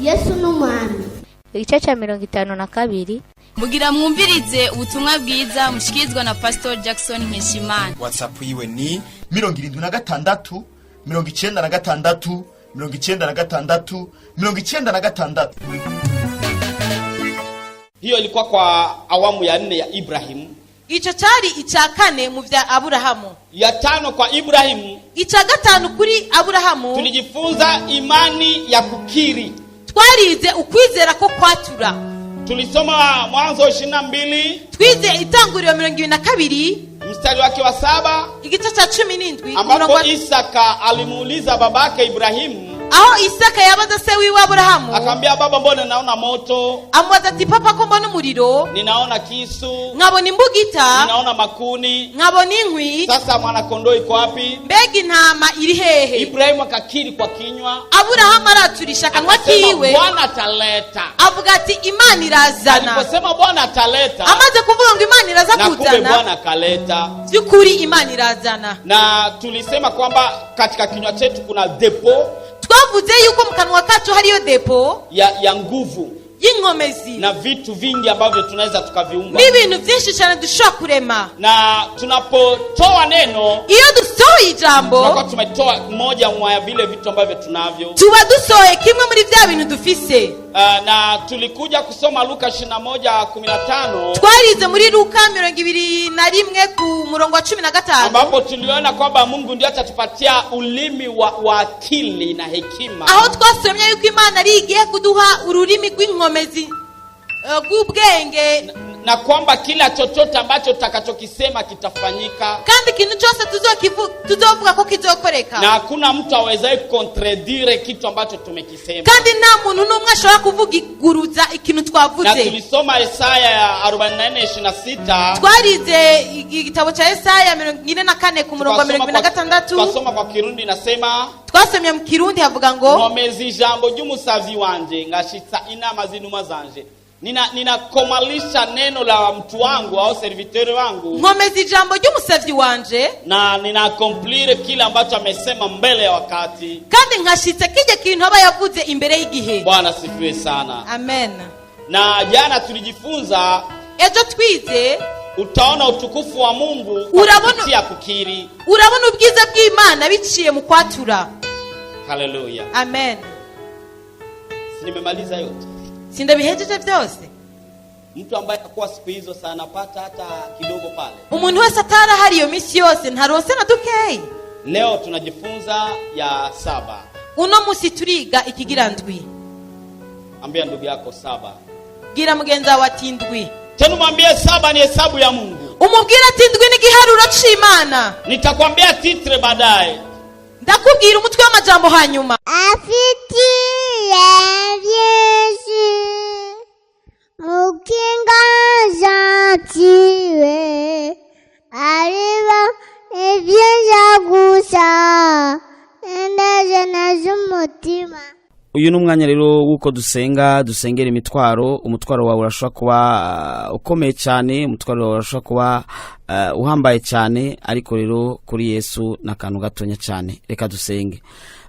Yesu n'umwami. Igice cya 52 mugira mwumvirize ubutumwa bwiza mushikirizwa na Pastor Jackson Nkeshimana. WhatsApp yiwe ni 76 96 96 96. Hiyo ilikuwa kwa awamu ya 4 ya Ibrahim. Ico cyari icya 4 mu vya Aburahamu. Ya 5 kwa Ibrahim. Icya 5 kuri Aburahamu. Tulijifunza imani ya kukiri. Twarize ukwizera ko kwatura. Tulisoma Mwanzo 22. Twize Itanguriro 22 mstari wake wa 7. Igice cha 17 ambapo Isaka alimuuliza babake Ibrahimu. Aho Isaka yabaza se wiwe Aburahamu. Akamwambia baba, mbona naona moto? Amwaza ati papa, ko mbona umuriro? Ninaona kisu. Nkabona imbugita. Ninaona makuni. Nkabona inkwi. Sasa mwana kondoo iko wapi? Mbega intama iri hehe? Ibrahimu akakiri kwa kinywa. Aburahamu araturisha kanwa kiwe. Bwana ataleta. Avuga ati Imana irazana. Aliposema Bwana ataleta, amaze kuvuga ngo Imana iraza kuzana. Na kumbe Bwana akaleta. Byukuri Imana irazana. Na tulisema kwamba katika kinywa chetu kuna depo. Twavuze yuko mu kanwa kacu hariyo depo ya nguvu y'inkomezi na vitu vingi ambavyo tunaweza tukaviumba. N'ibintu byinshi cyane dushobora kurema. Na tunapotoa neno, iyo dusohoye ijambo, tunakuwa tumetoa moja mwa vile vitu ambavyo tunavyo. Tuba dusohoye kimwe muri vya bintu dufise. Na tulikuja kusoma Luka 21:15. Twarize muri Luka 21 ku murongo wa 15. Ambapo tuliona kwamba Mungu ndiye atatupatia ulimi wa akili na hekima. Aho twasomye yuko Imana ari igiye kuduha ururimi rw'inkomezi rw'ubwenge, na kwamba kila chochote ambacho tutakachokisema kitafanyika. Kandi ikintu cyose tuzovuga ko kizokoreka. Na hakuna mtu awezaye contredire kitu ambacho tumekisema. Kandi nta muntu n'umwe ashobora kuvugiguruza ikintu twavuze. Na tulisoma Isaya 44:26. Twarize igitabo cha Isaya 44 ku murongo wa 26. Twasoma kwa Kirundi inasema, twasomye mu Kirundi havuga ngo, nkomeza ijambo ry'umusazi wanje ngashitsa inama z'inuma zanje. Ninakomalisha neno la mtu wangu au serviteur wangu. Nkomeza ijambo ry'umusavyi wanje, na ninakomplire kila ambacho amesema mbele ya wakati. Kandi nkashitsa kije kintu aba yavuze imbere y'igihe. Bwana sifiwe sana. Amen. Na jana tulijifunza, ejo twize, utaona utukufu wa Mungu kupitia kukiri. Urabona ubwiza bw'Imana biciye mu kwatura. Haleluya. Amen. Nimemaliza yote. Sindabihejeje byose. Mtu ambaye akwa siku hizo sana anapata hata kidogo pale. Umuntu wese atara hari iyo misi yose ntarose na dukei. Leo tunajifunza ya 7. Uno musi turiga ikigira ndwi. Ambia ndugu yako 7. Gira mugenza wa tindwi. Tena mwambie 7 ni hesabu ya Mungu. Umubwira tindwi ni giharuro c'Imana. Nitakwambia titre baadaye. Ndakubwira umutwe w'amajambo hanyuma. Afitiye Yesu mukinga zatiwe ariba ibyiza gusa endaje nazumutima. Uyu numwanya rero wuko dusengera imitwaro. Umutwaro wawe urashobora kuba ukomeye cyane, umutwaro wawe urashobora kuba uhambaye cyane, ariko rero kuri Yesu nakantu gatonya cyane. Reka dusenge.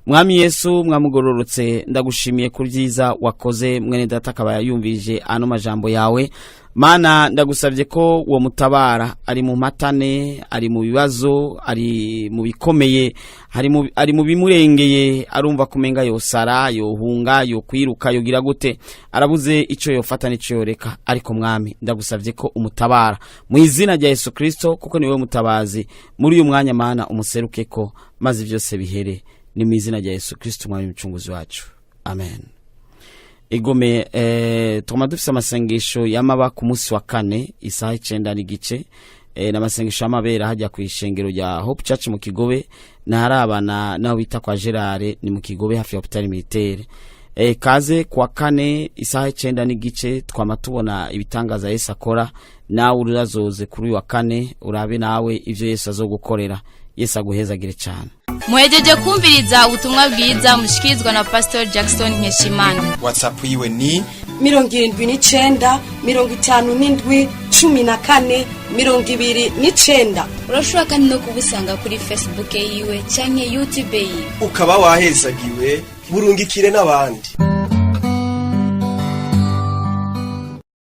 Mwami Yesu, mwamugororotse, ndagushimiye kuri byiza wakoze. Mwene data akaba yumvije ano majambo yawe. Mana, ndagusabye ko uwo mutabara ari mu matane, ari mu bibazo, ari mu bikomeye, ari mu bimurengeye, arumva kumenga yosara, yohunga, yokwiruka, yogira gute, arabuze ico yofata n'ico yoreka. Ariko Mwami, ndagusabye ko umutabara mu izina rya Yesu Kristo, kuko niwe mutabazi. Muri uyu mwanya Mana umuserukeko, maze byose bihere. Ni mu izina rya Yesu Kristo Mwami mcunguzi wacu. Amen. Igome tuma dufise amasengesho yamaba ku munsi wa 4 isaha 9 n'igice, n'amasengesho amabera hajya ku ishengero rya Hope Church mu Kigobe, na harabana naho bita kwa Gerard ni mu Kigobe hafi ya hospitali militaire. Kaze kwa 4 isaha 9 n'igice twama tubona ibitangaza Yesu akora. Nawe urazoze kuri wa 4 urabe nawe ivyo Yesu azogukorera. Yesu aguhezagire cyane. muhejeje kumviriza ubutumwa bwiza mushikirizwa na Pastor Jackson Nkeshimana. WhatsApp yiwe ni 79 57 14 29. urashobora kandi no kubusanga kuri Facebook yiwe canke YouTube yiwe. ukaba wahezagiwe burungikire n'abandi.